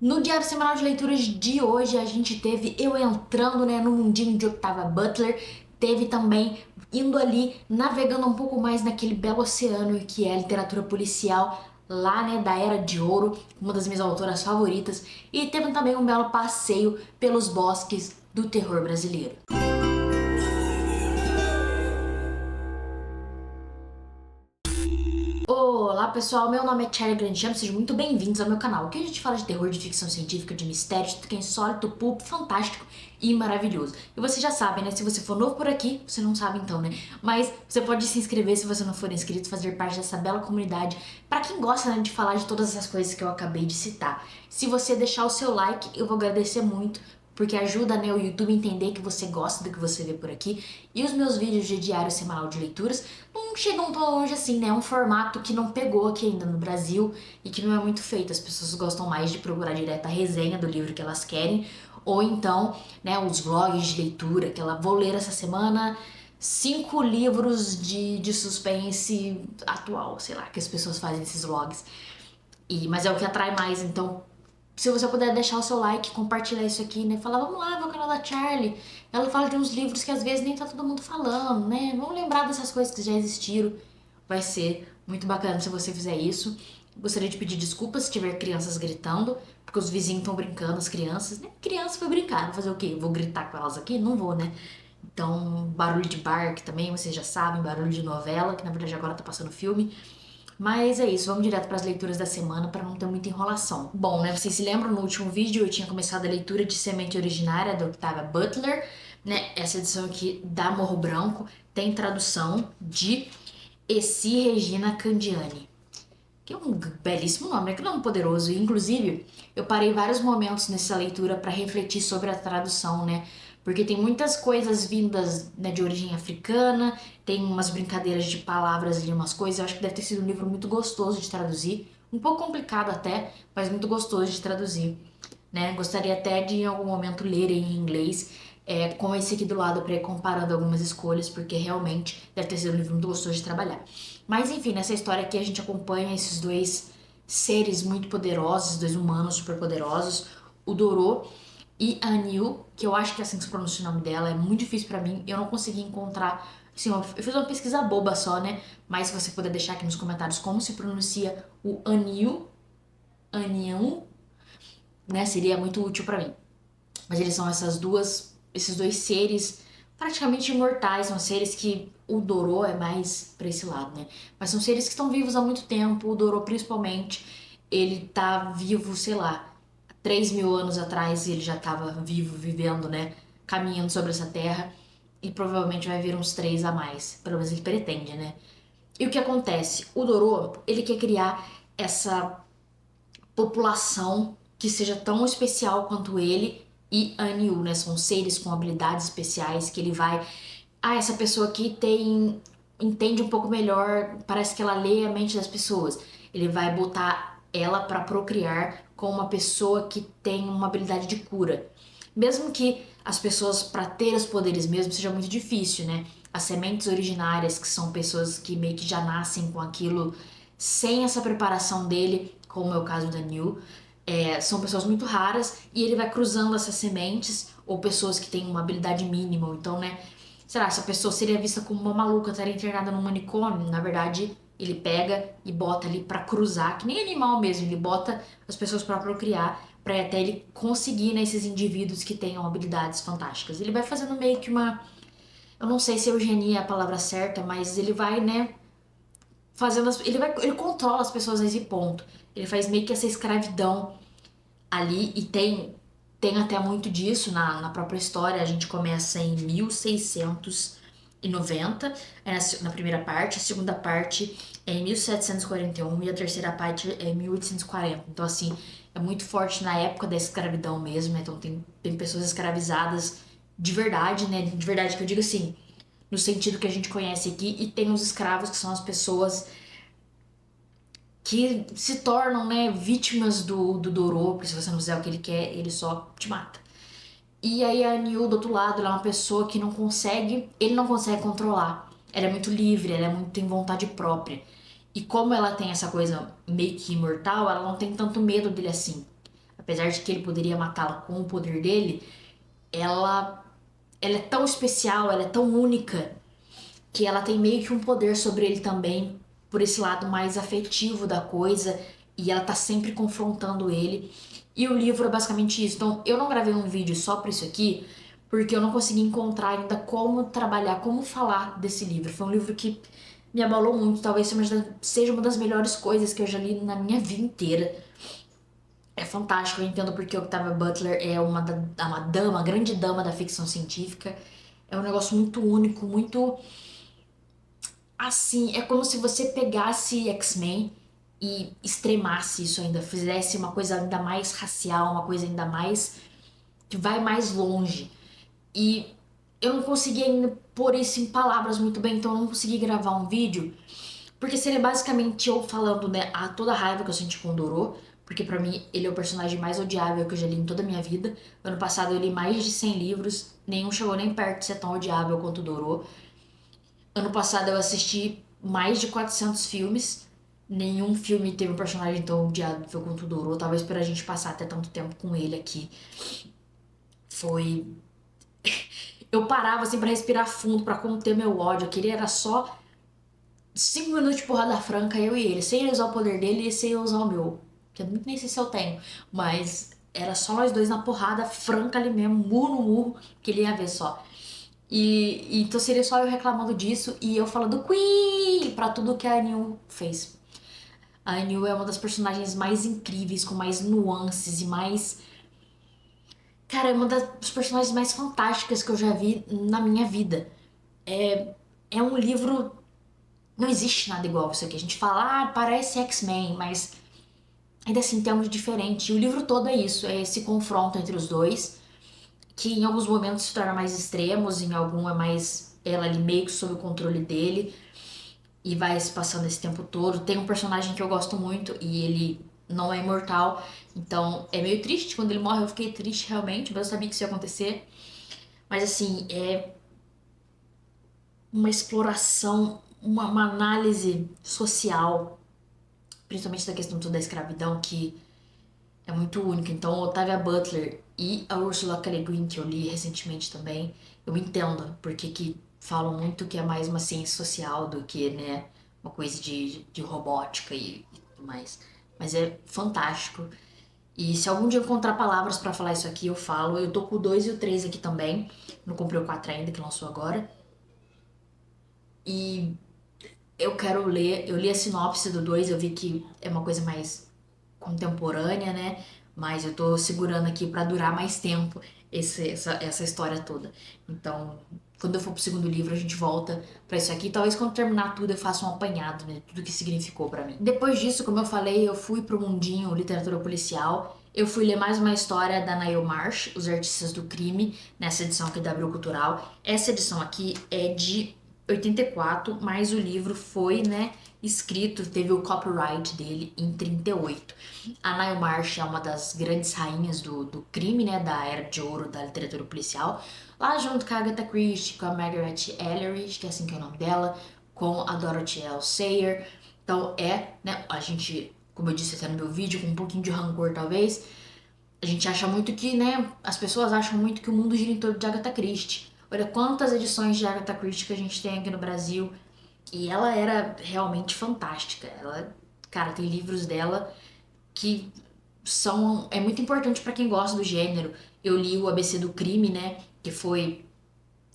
No Diário Semanal de Leituras de hoje, a gente teve eu entrando, no mundinho de Octavia Butler, teve também indo ali, navegando um pouco mais naquele belo oceano que é a literatura policial, lá, da Era de Ouro, uma das minhas autoras favoritas, e teve também um belo passeio pelos bosques do terror brasileiro. Olá pessoal, meu nome é Charlie Grandchamp, sejam muito bem-vindos ao meu canal. Aqui a gente fala de terror, de ficção científica, de mistério, de tudo que é insólito, pulp, fantástico e maravilhoso. E você já sabe, se você for novo por aqui, você não sabe então, mas você pode se inscrever se você não for inscrito, fazer parte dessa bela comunidade, pra quem gosta, de falar de todas essas coisas que eu acabei de citar. Se você deixar o seu like, eu vou agradecer muito, porque ajuda, o YouTube a entender que você gosta do que você vê por aqui. E os meus vídeos de diário semanal de leituras não chegam tão longe assim, É um formato que não pegou aqui ainda no Brasil e que não é muito feito. As pessoas gostam mais de procurar direto a resenha do livro que elas querem, ou então, os vlogs de leitura, que ela vou ler essa semana 5 livros de suspense atual, sei lá, que as pessoas fazem esses vlogs. Mas é o que atrai mais, então se você puder deixar o seu like, compartilhar isso aqui, falar, vamos lá ver o canal da Charlie. Ela fala de uns livros que às vezes nem tá todo mundo falando, Vamos lembrar dessas coisas que já existiram. Vai ser muito bacana se você fizer isso. Gostaria de pedir desculpas se tiver crianças gritando, porque os vizinhos estão brincando, as crianças, Criança foi brincar, vou fazer o quê? Vou gritar com elas aqui? Não vou, Então, barulho de bar, que também vocês já sabem, barulho de novela, que na verdade agora tá passando filme. Mas é isso, vamos direto para as leituras da semana para não ter muita enrolação. Bom, vocês se lembram, no último vídeo eu tinha começado a leitura de Semente Originária da Octavia Butler, Essa edição aqui da Morro Branco tem tradução de Essi Regina Candiani, que é um belíssimo nome, que nome poderoso. E, inclusive, eu parei vários momentos nessa leitura para refletir sobre a tradução, Porque tem muitas coisas vindas, de origem africana, tem umas brincadeiras de palavras ali, umas coisas. Eu acho que deve ter sido um livro muito gostoso de traduzir, um pouco complicado até, mas muito gostoso de traduzir, Gostaria até de em algum momento ler em inglês, com esse aqui do lado para ir comparando algumas escolhas, porque realmente deve ter sido um livro muito gostoso de trabalhar. Mas enfim, nessa história aqui a gente acompanha esses dois seres muito poderosos, dois humanos super poderosos, o Dorô e a Aniu, que eu acho que é assim que se pronuncia o nome dela, é muito difícil pra mim, eu não consegui encontrar, assim, eu fiz uma pesquisa boba só, Mas se você puder deixar aqui nos comentários como se pronuncia o Aniu, seria muito útil pra mim. Mas eles são esses dois seres praticamente imortais, são seres que o Dorô é mais pra esse lado, Mas são seres que estão vivos há muito tempo, o Dorô principalmente, ele tá vivo, sei lá, 3.000 anos atrás ele já tava vivo, vivendo, caminhando sobre essa terra, e provavelmente vai vir uns 3 a mais, pelo menos ele pretende, E o que acontece? O Dorô, ele quer criar essa população que seja tão especial quanto ele e a Aniu, São seres com habilidades especiais que ele vai... essa pessoa aqui entende um pouco melhor, parece que ela lê a mente das pessoas. Ele vai botar ela pra procriar com uma pessoa que tem uma habilidade de cura. Mesmo que as pessoas, pra ter os poderes mesmo, seja muito difícil, As sementes originárias, que são pessoas que meio que já nascem com aquilo sem essa preparação dele, como é o caso da Aniu, são pessoas muito raras, e ele vai cruzando essas sementes, ou pessoas que têm uma habilidade mínima, ou então, sei lá, essa pessoa seria vista como uma maluca, estaria internada num manicômio. Na verdade, ele pega e bota ali pra cruzar, que nem animal mesmo, ele bota as pessoas pra procriar, pra até ele conseguir, esses indivíduos que tenham habilidades fantásticas. Ele vai fazendo meio que uma... eu não sei se eugenia é a palavra certa, mas ele vai, fazendo... ele controla as pessoas nesse ponto. Ele faz meio que essa escravidão ali, e tem até muito disso na própria história. A gente começa em 1690, na primeira parte, a segunda parte é em 1741 e a terceira parte é em 1840. Então, assim, é muito forte na época da escravidão mesmo, Então tem pessoas escravizadas de verdade, De verdade que eu digo assim, no sentido que a gente conhece aqui, e tem os escravos, que são as pessoas que se tornam, vítimas do Dorô, porque se você não fizer o que ele quer, ele só te mata. E aí a Aniu, do outro lado, ela é uma pessoa que ele não consegue controlar. Ela é muito livre, tem vontade própria. E como ela tem essa coisa meio que imortal, ela não tem tanto medo dele assim. apesar de que ele poderia matá-la com o poder dele, ela é tão especial, ela é tão única, que ela tem meio que um poder sobre ele também, por esse lado mais afetivo da coisa, e ela tá sempre confrontando ele. E o livro é basicamente isso. Então, eu não gravei um vídeo só pra isso aqui, porque eu não consegui encontrar ainda como trabalhar, como falar desse livro. Foi um livro que me abalou muito, talvez seja uma das melhores coisas que eu já li na minha vida inteira. É fantástico, eu entendo porque Octavia Butler é uma dama, uma grande dama da ficção científica. É um negócio muito único, muito assim, é como se você pegasse X-Men e extremasse isso ainda, fizesse uma coisa ainda mais racial, uma coisa ainda mais que vai mais longe. E eu não consegui ainda pôr isso em palavras muito bem, então eu não consegui gravar um vídeo, porque seria basicamente eu falando, né, toda a raiva que eu senti com o Dorô, porque pra mim ele é o personagem mais odiável que eu já li em toda a minha vida. Ano passado eu li mais de 100 livros, nenhum chegou nem perto de ser tão odiável quanto o Dorô. Ano passado eu assisti mais de 400 filmes. Nenhum filme teve um personagem tão odiável quanto o Dorô. Talvez por a gente passar até tanto tempo com ele aqui. Foi. Eu parava assim pra respirar fundo, pra conter meu ódio. Eu queria era só 5 minutos de porrada franca, eu e ele. Sem ele usar o poder dele e sem eu usar o meu. Que eu nem sei se eu tenho. Mas era só nós dois na porrada franca ali mesmo, murro no murro, que ele ia ver só. E então seria só eu reclamando disso e eu falando Queen pra tudo que a Anil fez. A Anil é uma das personagens mais incríveis, com mais nuances e mais. Cara, é uma das personagens mais fantásticas que eu já vi na minha vida. É um livro. Não existe nada igual isso aqui. A gente fala, parece X-Men, mas ainda assim tem algo diferente. E o livro todo é isso, é esse confronto entre os dois, que em alguns momentos se torna mais extremos, em algum é mais ela ali meio que sob o controle dele e vai se passando esse tempo todo. Tem um personagem que eu gosto muito e ele não é imortal, então é meio triste quando ele morre. Eu fiquei triste realmente, mas eu sabia que isso ia acontecer. Mas assim, é uma exploração, uma análise social, principalmente da questão toda da escravidão, que é muito única. Então, Octavia Butler e a Ursula K. Le Guin, que eu li recentemente também, eu entendo porque que falam muito que é mais uma ciência social do que, né, uma coisa de robótica e tudo mais. Mas é fantástico. E se algum dia eu encontrar palavras pra falar isso aqui, eu falo. Eu tô com o 2 e o 3 aqui também. Não comprei o 4 ainda, que lançou agora. E eu quero ler. Eu li a sinopse do 2, eu vi que é uma coisa mais contemporânea, né? Mas eu tô segurando aqui pra durar mais tempo essa história toda. Então, quando eu for pro segundo livro, a gente volta pra isso aqui. Talvez quando terminar tudo eu faça um apanhado, né? Tudo que significou pra mim. Depois disso, como eu falei, eu fui pro mundinho literatura policial. Eu fui ler mais uma história da Nail Marsh, Os Artistas do Crime, nessa edição aqui da Abril Cultural. Essa edição aqui é de 84, mas o livro foi, né, escrito, teve o copyright dele em 38. A Nail Marsh é uma das grandes rainhas do crime, né, da era de ouro da literatura policial, lá junto com a Agatha Christie, com a Margaret Ellery, que é assim que é o nome dela, com a Dorothy L. Sayers. Então né, a gente, como eu disse até no meu vídeo, com um pouquinho de rancor talvez, a gente acha muito que, né, as pessoas acham muito que o mundo gira em torno de Agatha Christie. Olha quantas edições de Agatha Christie que a gente tem aqui no Brasil. E ela era realmente fantástica. Ela, cara, tem livros dela que é muito importante pra quem gosta do gênero. Eu li o ABC do Crime, né, que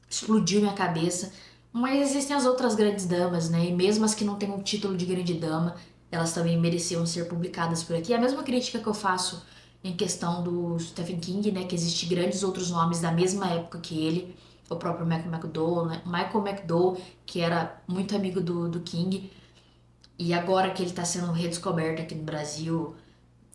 explodiu minha cabeça. Mas existem as outras grandes damas, né, e mesmo as que não têm o título de grande dama, elas também mereciam ser publicadas por aqui. É a mesma crítica que eu faço em questão do Stephen King, né, que existem grandes outros nomes da mesma época que ele, o próprio Michael McDowell, né, Michael McDowell, que era muito amigo do King, e agora que ele tá sendo redescoberto aqui no Brasil,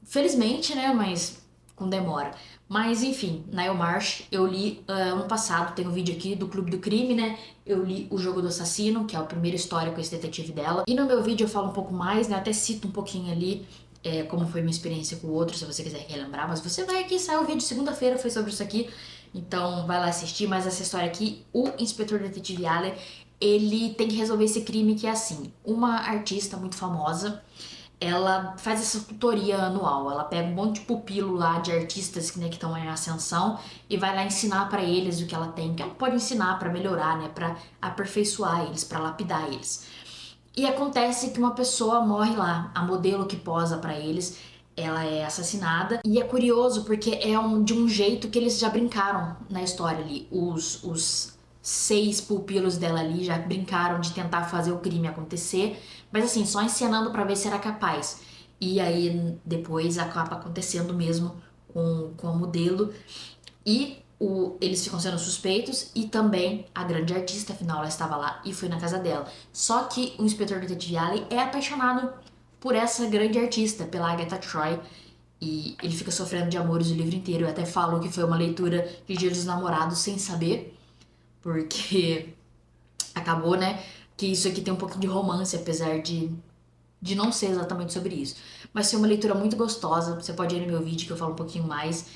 felizmente, né, mas com demora. Mas enfim, Nail Marsh, eu li ano passado, tem um vídeo aqui do Clube do Crime, né? Eu li O Jogo do Assassino, que é a primeira história com esse detetive dela. E no meu vídeo eu falo um pouco mais, né? Até cito um pouquinho ali como foi minha experiência com o outro, se você quiser relembrar. Mas você vai aqui, sai o vídeo segunda-feira, foi sobre isso aqui. Então vai lá assistir. Mas essa história aqui, o Inspetor Detetive Allen, ele tem que resolver esse crime que é assim. Uma artista muito famosa, ela faz essa tutoria anual. Ela pega um monte de pupilo lá de artistas que estão em ascensão e vai lá ensinar pra eles o que ela tem, que ela pode ensinar pra melhorar, né, para aperfeiçoar eles, pra lapidar eles. E acontece que uma pessoa morre lá, a modelo que posa pra eles, ela é assassinada. E é curioso porque de um jeito que eles já brincaram na história ali. Os 6 pupilos dela ali já brincaram de tentar fazer o crime acontecer, mas assim, só encenando pra ver se era capaz. E aí depois acaba acontecendo mesmo com a modelo. E eles ficam sendo suspeitos e também a grande artista, afinal ela estava lá e foi na casa dela. Só que o inspetor detetive Allen é apaixonado por essa grande artista, pela Agatha Troy, e ele fica sofrendo de amores o livro inteiro. Eu até falo que foi uma leitura de Dia dos Namorados sem saber, porque acabou, né, que isso aqui tem um pouquinho de romance, apesar de não ser exatamente sobre isso. Mas foi uma leitura muito gostosa, você pode ir no meu vídeo que eu falo um pouquinho mais.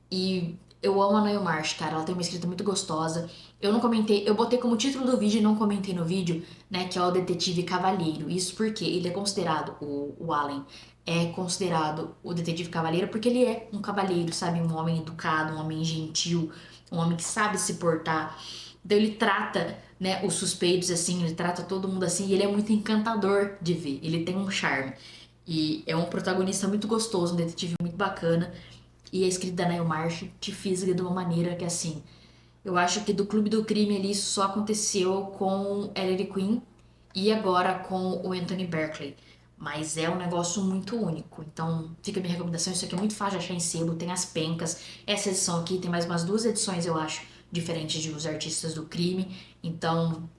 E eu amo a Naomi Marsh, cara, ela tem uma escrita muito gostosa. Eu não comentei, eu botei como título do vídeo e não comentei no vídeo, né, que é o Detetive Cavalheiro. Isso porque ele é considerado, o Allen é considerado o Detetive Cavalheiro porque ele é um cavalheiro, sabe? Um homem educado, um homem gentil, um homem que sabe se portar. Então ele trata, né, os suspeitos assim, ele trata todo mundo assim e ele é muito encantador de ver. Ele tem um charme. E é um protagonista muito gostoso, um detetive muito bacana. E a escrita da Nail Marsh te fisga de uma maneira que, assim, eu acho que do Clube do Crime ali isso só aconteceu com Ellery Queen e agora com o Anthony Berkeley. Mas é um negócio muito único. Então, fica a minha recomendação. Isso aqui é muito fácil de achar em sebo, tem as pencas. Essa edição aqui tem mais umas 2 edições, eu acho, diferentes de Os Artistas do Crime. Então,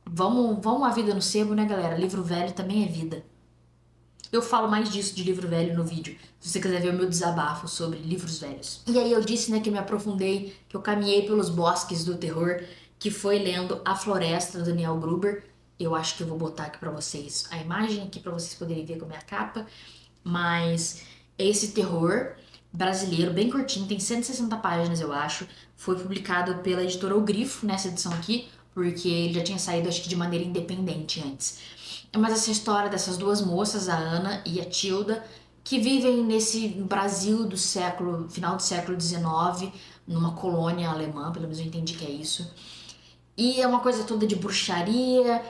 vamos a vida no sebo, né, galera? Livro velho também é vida. Eu falo mais disso de livro velho no vídeo, se você quiser ver o meu desabafo sobre livros velhos. E aí eu disse, né, que eu me aprofundei, que eu caminhei pelos bosques do terror, que foi lendo A Floresta, do Daniel Gruber. Eu acho que eu vou botar aqui pra vocês a imagem aqui pra vocês poderem ver com a minha capa. Mas é esse terror brasileiro, bem curtinho, tem 160 páginas, eu acho. Foi publicado pela editora O Grifo, nessa edição aqui, porque ele já tinha saído, acho que de maneira independente antes. Mas essa história dessas 2 moças, a Ana e a Tilda, que vivem nesse Brasil do final do século XIX, numa colônia alemã, pelo menos eu entendi que é isso. E é uma coisa toda de bruxaria,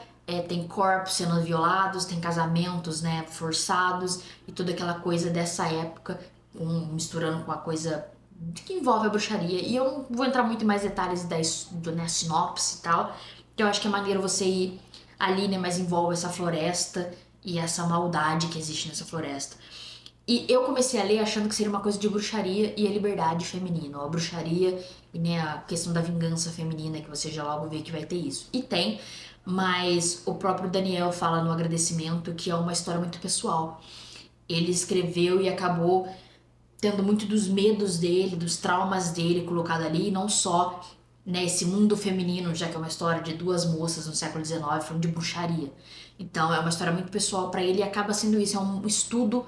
tem corpos sendo violados, tem casamentos, né, forçados, e toda aquela coisa dessa época, misturando com a coisa que envolve a bruxaria. E eu não vou entrar muito em mais detalhes né, sinopse e tal, porque eu acho que é maneiro você ir ali, né, mas envolve essa floresta e essa maldade que existe nessa floresta. E eu comecei a ler achando que seria uma coisa de bruxaria e a liberdade feminina, ou a bruxaria e, né, a questão da vingança feminina, que você já logo vê que vai ter isso. E tem, mas o próprio Daniel fala no agradecimento que é uma história muito pessoal. Ele escreveu e acabou tendo muito dos medos dele, dos traumas dele colocado ali, e não só, né, esse mundo feminino, já que é uma história de 2 moças no século XIX falando de bruxaria. Então é uma história muito pessoal pra ele e acaba sendo isso, é um estudo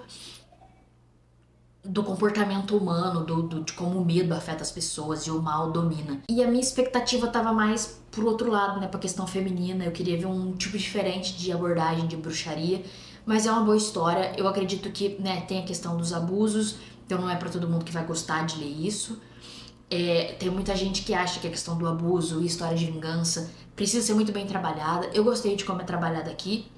do comportamento humano, de como o medo afeta as pessoas e o mal domina. E a minha expectativa tava mais pro outro lado, né, pra questão feminina. Eu queria ver um tipo diferente de abordagem de bruxaria, mas é uma boa história. Eu acredito que, né, tem a questão dos abusos, então não é pra todo mundo que vai gostar de ler isso. Tem muita gente que acha que a questão do abuso e história de vingança precisa ser muito bem trabalhada. Eu gostei de como é trabalhada aqui,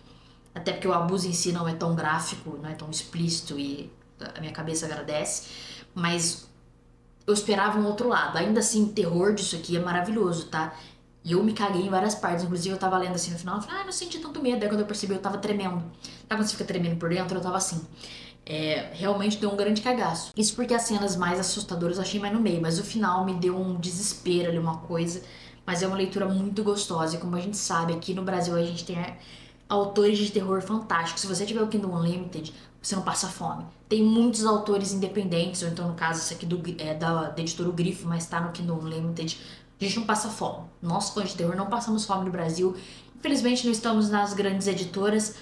até porque o abuso em si não é tão gráfico, não é tão explícito e a minha cabeça agradece, mas eu esperava um outro lado. Ainda assim, o terror disso aqui é maravilhoso, tá? E eu me caguei em várias partes, inclusive eu tava lendo assim no final, eu falei, não senti tanto medo. Aí quando eu percebi, eu tava tremendo. Sabe quando você fica tremendo por dentro? Eu tava assim. Realmente deu um grande cagaço. Isso porque as cenas mais assustadoras eu achei mais no meio, mas o final me deu um desespero ali, uma coisa. Mas é uma leitura muito gostosa, e como a gente sabe, aqui no Brasil a gente tem autores de terror fantásticos. Se você tiver o Kindle Unlimited, você não passa fome. Tem muitos autores independentes, ou então no caso esse aqui da editora O Grifo, mas tá no Kindle Unlimited. A gente não passa fome. Nós, fãs de terror, não passamos fome no Brasil. Infelizmente não estamos nas grandes editoras,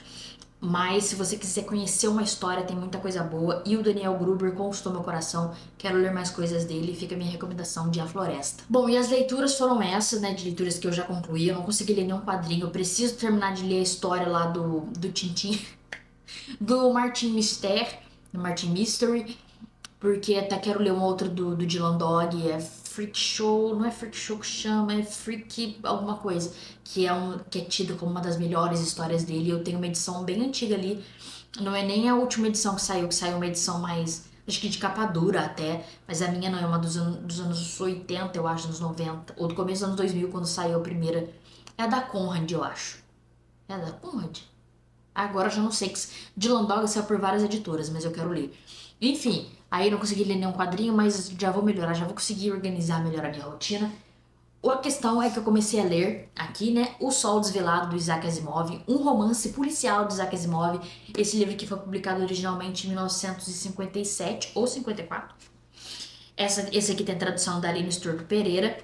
mas se você quiser conhecer uma história, tem muita coisa boa. E o Daniel Gruber conquistou meu coração. Quero ler mais coisas dele. Fica a minha recomendação de A Floresta. Bom, e as leituras foram essas, né? De leituras que eu já concluí. Eu não consegui ler nenhum quadrinho. Eu preciso terminar de ler a história lá do Tintin. do Martin Mystery, porque até quero ler um outro do Dylan Dog, é Freak Show, não é Freak Show que chama, é Freak alguma coisa, que é tido como uma das melhores histórias dele. Eu tenho uma edição bem antiga ali, não é nem a última edição que saiu uma edição mais, acho que de capa dura até, mas a minha não, é uma dos anos 80, eu acho, anos 90, ou do começo dos anos 2000, quando saiu a primeira. É a da Conrad, eu acho. É a da Conrad? Agora eu já não sei, que Dylan Dog saiu por várias editoras, mas eu quero ler. Enfim, aí eu não consegui ler nenhum quadrinho, mas já vou melhorar, já vou conseguir organizar melhor a minha rotina. A questão é que eu comecei a ler aqui, né, O Sol Desvelado, do Isaac Asimov, um romance policial do Isaac Asimov. Esse livro que foi publicado originalmente em 1957 ou 54. Esse aqui tem tradução da Aline Sturto Pereira.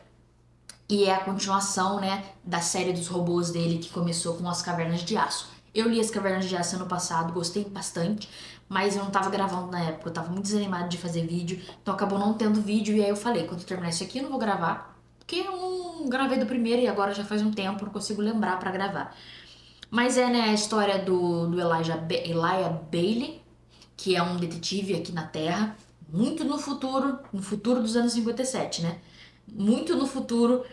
E é a continuação, né, da série dos robôs dele que começou com As Cavernas de Aço. Eu li As Cavernas de Aço ano passado, gostei bastante, mas eu não tava gravando na época, eu tava muito desanimada de fazer vídeo, então acabou não tendo vídeo e aí eu falei, quando eu terminar isso aqui eu não vou gravar, porque eu não gravei do primeiro e agora já faz um tempo, não consigo lembrar pra gravar. Mas é, né, a história do Elijah Bailey, que é um detetive aqui na Terra, muito no futuro dos anos 57, né? Muito no futuro,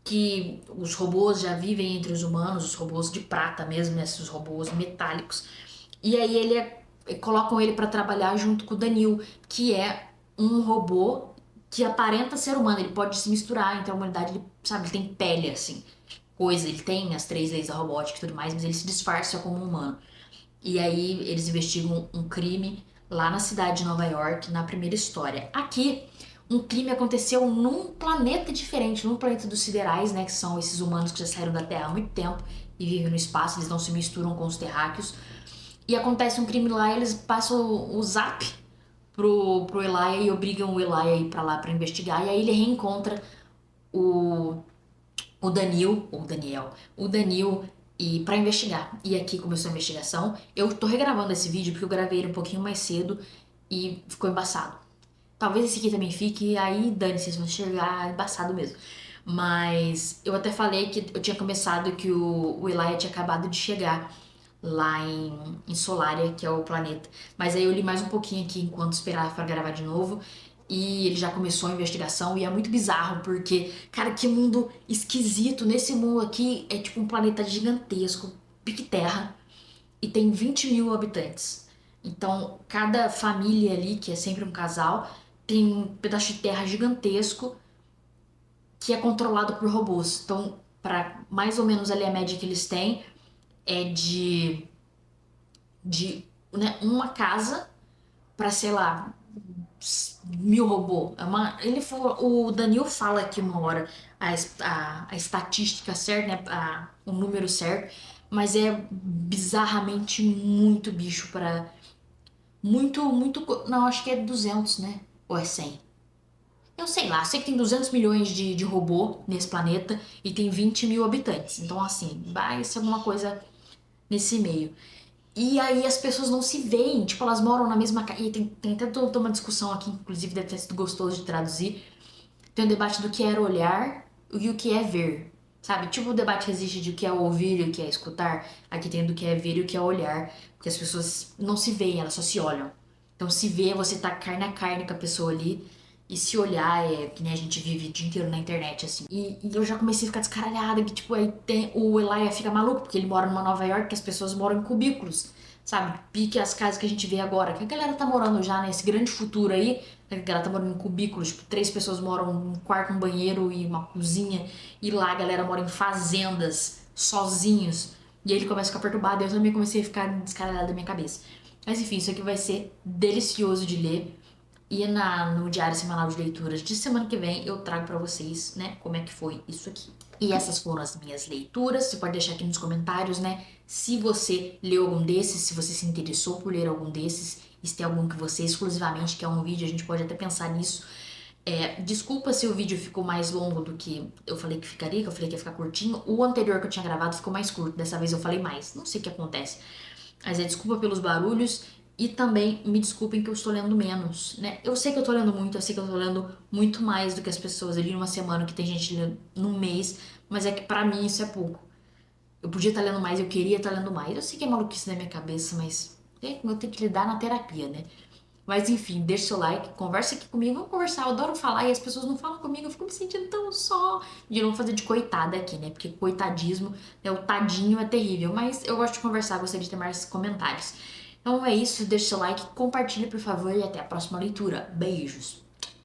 que os robôs já vivem entre os humanos, os robôs de prata mesmo, né, esses robôs metálicos. E aí colocam ele para trabalhar junto com o Danil, que é um robô que aparenta ser humano, ele pode se misturar entre a humanidade, ele, sabe, ele tem pele assim, coisa, ele tem as 3 leis da robótica e tudo mais, mas ele se disfarça como um humano. E aí eles investigam um crime lá na cidade de Nova York, na primeira história. Aqui, um crime aconteceu num planeta diferente, num planeta dos siderais, né? Que são esses humanos que já saíram da Terra há muito tempo e vivem no espaço, eles não se misturam com os terráqueos. E acontece um crime lá e eles passam o zap pro Elijah e obrigam o Elijah a ir pra lá pra investigar. E aí ele reencontra o o Danil e para investigar. E aqui começou a investigação. Eu tô regravando esse vídeo porque eu gravei ele um pouquinho mais cedo e ficou embaçado. Talvez esse aqui também fique, aí dane-se, se vão enxergar embaçado mesmo. Mas eu até falei que eu tinha começado que o Elijah tinha acabado de chegar lá em Solária, que é o planeta. Mas aí eu li mais um pouquinho aqui enquanto esperava para gravar de novo. E ele já começou a investigação e é muito bizarro porque, cara, que mundo esquisito. Nesse mundo aqui é tipo um planeta gigantesco, pique terra, e tem 20 mil habitantes. Então, cada família ali, que é sempre um casal, tem um pedaço de terra gigantesco que é controlado por robôs. Então, para mais ou menos ali a média que eles têm é de né, uma casa para, sei lá, 1000 robô. O Danil fala aqui uma hora a estatística certa, né, o número certo, mas é bizarramente muito bicho para não, acho que é 200, né? Ou é 100? Eu sei lá, sei que tem 200 milhões de robô nesse planeta e tem 20 mil habitantes. Então, assim, vai ser alguma coisa nesse meio. E aí as pessoas não se veem, tipo, elas moram na mesma casa. E tem até toda uma discussão aqui, inclusive deve ter sido gostoso de traduzir. Tem um debate do que é olhar e o que é ver. Sabe? Tipo, o debate que existe de o que é ouvir e o que é escutar. Aqui tem do que é ver e o que é olhar. Porque as pessoas não se veem, elas só se olham. Então, se vê, você tá carne a carne com a pessoa ali. E se olhar é que nem a gente vive o dia inteiro na internet, assim. E eu já comecei a ficar descaralhada, que tipo, aí o Elijah fica maluco, porque ele mora numa Nova York que as pessoas moram em cubículos, sabe? Pique as casas que a gente vê agora. Que a galera tá morando já nesse grande futuro aí, a galera tá morando em cubículos, tipo, 3 pessoas moram num quarto, um banheiro e uma cozinha, e lá a galera mora em fazendas, sozinhos. E aí ele começa a ficar perturbado, e eu também comecei a ficar descaralhada da minha cabeça. Mas enfim, isso aqui vai ser delicioso de ler. E no Diário Semanal de Leituras de semana que vem eu trago pra vocês, né, como é que foi isso aqui. E essas foram as minhas leituras. Você pode deixar aqui nos comentários, né, se você leu algum desses, se você se interessou por ler algum desses, e se tem algum que você exclusivamente quer um vídeo, a gente pode até pensar nisso. Desculpa se o vídeo ficou mais longo do que eu falei que ficaria, que eu falei que ia ficar curtinho. O anterior que eu tinha gravado ficou mais curto, dessa vez eu falei mais. Não sei o que acontece. Mas desculpa pelos barulhos e também me desculpem que eu estou lendo menos, né? Eu sei que eu tô lendo muito, eu sei que eu tô lendo muito mais do que as pessoas. Eu li numa semana que tem gente lendo num mês, mas é que pra mim isso é pouco. Eu podia estar lendo mais, eu queria estar lendo mais. Eu sei que é maluquice na minha cabeça, mas Eu tenho que lidar na terapia, né? Mas enfim, deixa seu like, conversa aqui comigo, vamos conversar. Eu adoro falar e as pessoas não falam comigo, eu fico me sentindo tão só. De não fazer de coitada aqui, né? Porque coitadismo, o tadinho é terrível. Mas eu gosto de conversar, gostaria de ter mais comentários. Então é isso, deixa seu like, compartilha por favor e até a próxima leitura. Beijos!